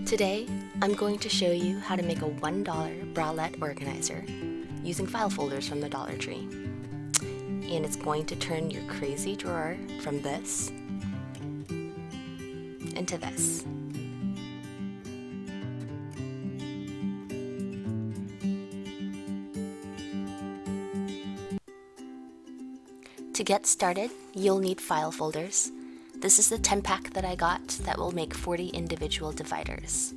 Today, I'm going to show you how to make a $1 bralette organizer using file folders from the Dollar Tree. And it's going to turn your crazy drawer from this into this. To get started, you'll need file folders. This is the 10-pack that I got that will make 40 individual dividers.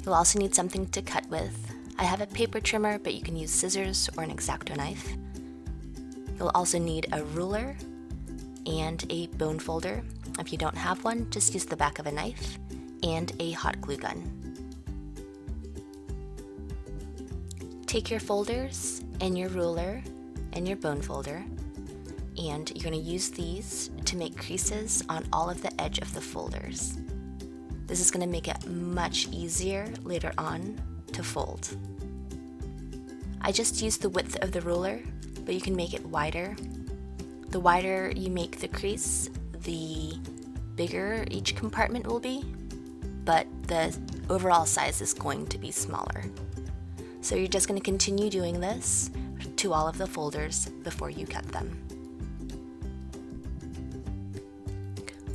You'll also need something to cut with. I have a paper trimmer, but you can use scissors or an X-Acto knife. You'll also need a ruler and a bone folder. If you don't have one, just use the back of a knife and a hot glue gun. Take your folders and your ruler and your bone folder, and you're going to use these to make creases on all of the edge of the folders. This is going to make it much easier later on to fold. I just used the width of the ruler, but you can make it wider. The wider you make the crease, the bigger each compartment will be, but the overall size is going to be smaller. So you're just going to continue doing this to all of the folders before you cut them.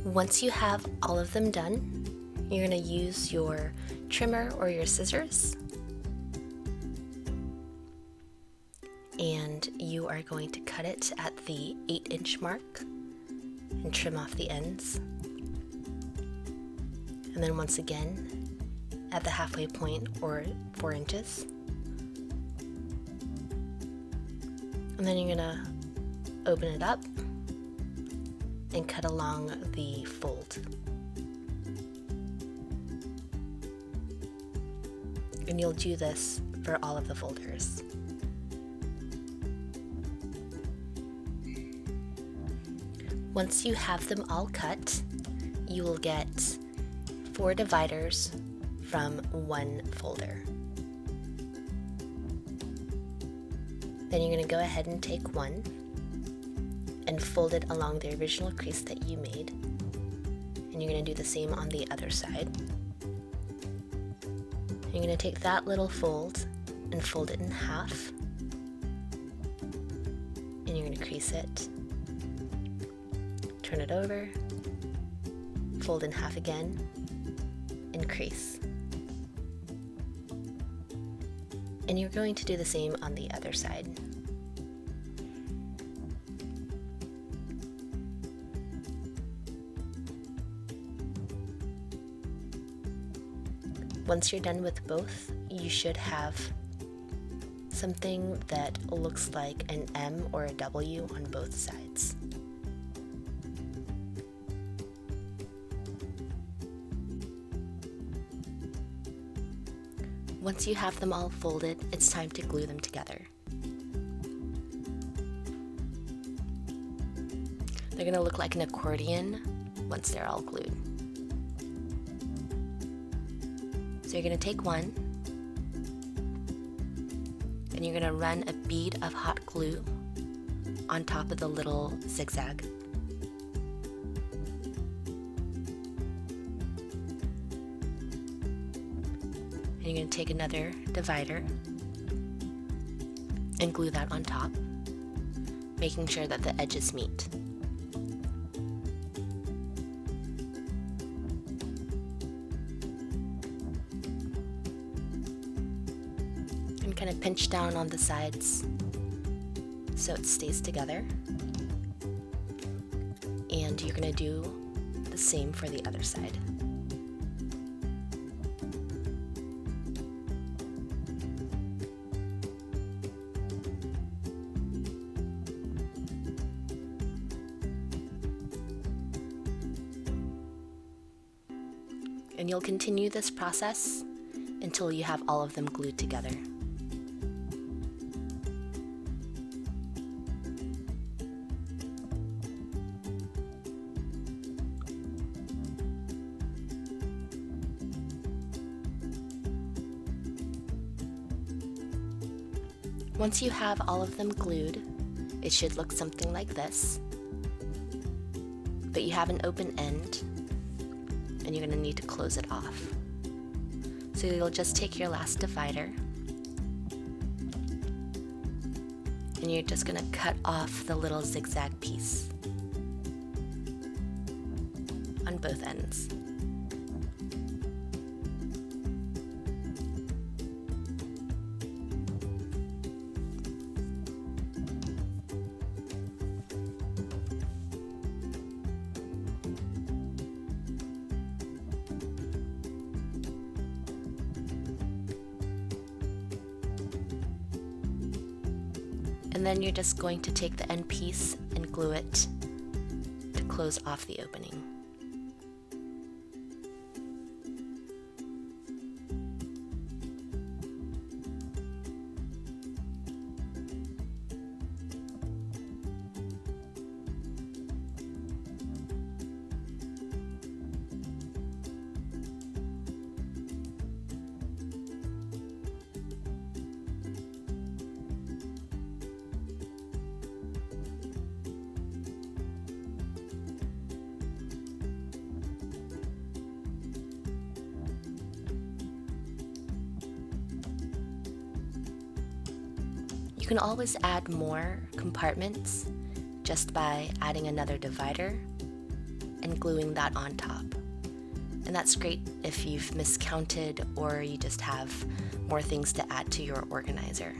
Once you have all of them done, you're going to use your trimmer or your scissors, and you are going to cut it at the 8-inch mark and trim off the ends. And then once again at the halfway point, or 4 inches. And then you're going to open it up and cut along the fold. And you'll do this for all of the folders. Once you have them all cut, you will get 4 dividers from one folder. Then you're going to go ahead and take one and fold it along the original crease that you made. And you're going to do the same on the other side. You're going to take that little fold and fold it in half. And you're going to crease it. Turn it over, fold in half again, and crease. And you're going to do the same on the other side. Once you're done with both, you should have something that looks like an M or a W on both sides. Once you have them all folded, it's time to glue them together. They're going to look like an accordion once they're all glued. So you're going to take one, and you're going to run a bead of hot glue on top of the little zigzag. And you're going to take another divider and glue that on top, making sure that the edges meet. And kind of pinch down on the sides so it stays together. And you're going to do the same for the other side. And you'll continue this process until you have all of them glued together. Once you have all of them glued, it should look something like this, but you have an open end, and you're going to need to close it off. So you'll just take your last divider and you're just going to cut off the little zigzag piece on both ends. And then you're just going to take the end piece and glue it to close off the opening. You can always add more compartments just by adding another divider and gluing that on top. And that's great if you've miscounted or you just have more things to add to your organizer.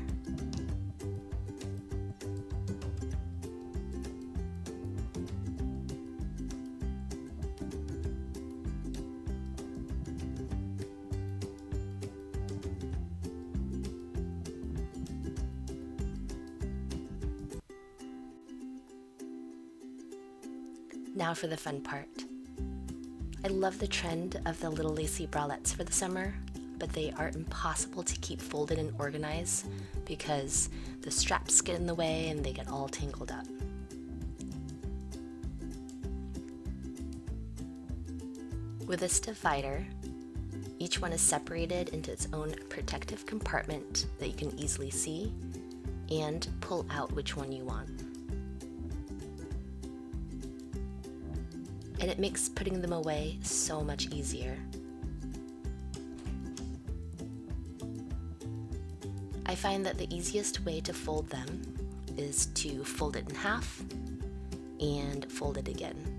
Now for the fun part. I love the trend of the little lacy bralettes for the summer, but they are impossible to keep folded and organized because the straps get in the way and they get all tangled up. With this divider, each one is separated into its own protective compartment that you can easily see and pull out which one you want. And it makes putting them away so much easier. I find that the easiest way to fold them is to fold it in half and fold it again.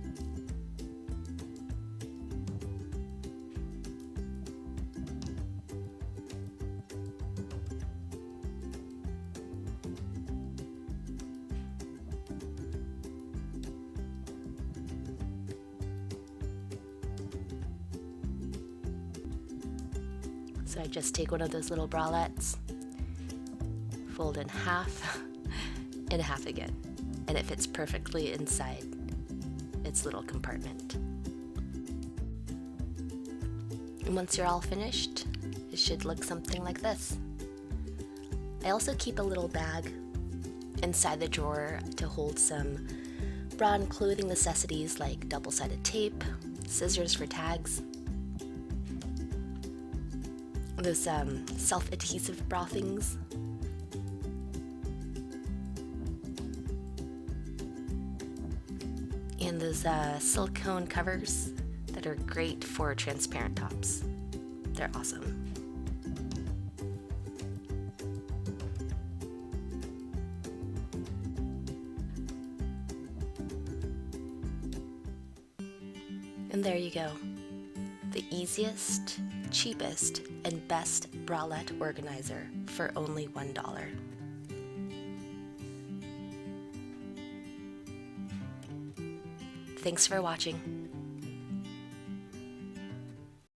So I just take one of those little bralettes, fold in half, and half again, and it fits perfectly inside its little compartment. And once you're all finished, it should look something like this. I also keep a little bag inside the drawer to hold some bra and clothing necessities like double-sided tape, scissors for tags, those self-adhesive bra things, and those silicone covers that are great for transparent tops. They're awesome. And there you go. The easiest, cheapest, and best bralette organizer for only $1. Thanks for watching.